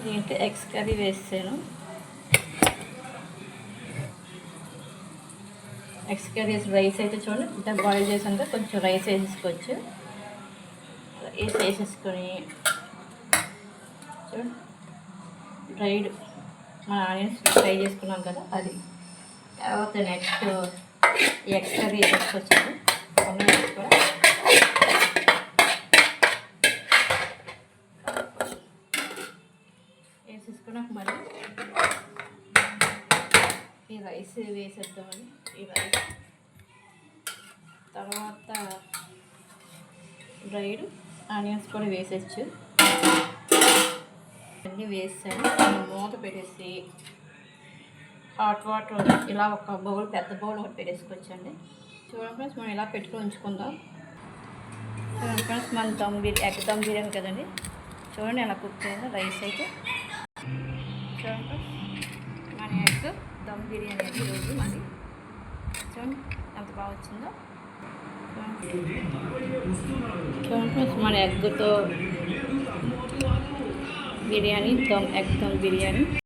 దీంట్లో eggs curry వేసాను. Eggs curry rice అయితే చూడండి ఇంత బాయిల్ చేసాక కొంచెం రైస్ వేసేసుకోవచ్చు. వేసేసుకొని చూడండి డ్రైడ్ మన ఆనియన్స్ ఫ్రై చేసుకున్నాం కదా అది. తర్వాత నెక్స్ట్ ఎగ్స్ కర్రీ వేసుకొచ్చాను. కొన్ని ఎగ్స్ కూడా వేసేసుకున్నాక మళ్ళీ ఈ రైస్ వేసేద్దామని. ఈ రైస్ తర్వాత డ్రైడ్ ఆనియన్స్ కూడా వేసేచ్చు. అన్నీ వేసాను. మూత పెట్టేసి హాట్ వాటర్ ఇలా ఒక బౌల్, పెద్ద బౌల్ ఒకటి పెట్టేసుకోవచ్చండి. చూడండి ఫ్రెండ్స్, మనం ఇలా పెట్టుకుని ఉంచుకుందాం. చూడండి ఫ్రెండ్స్, మన ఎగ్ దమ్ బిర్యానీ కదండి. చూడండి ఎలా కుక్ అయిందో రైస్ అయితే. చూడండి ఫ్రెండ్స్, మన ఎగ్ దమ్ బిర్యానీ అయితే ఈరోజు మరి చూడండి ఎంత బాగా వచ్చిందో. చూడండి ఫ్రెండ్స్, మన ఎగ్తో బిర్యానీ, ఎగ్ దమ్ బిర్యానీ.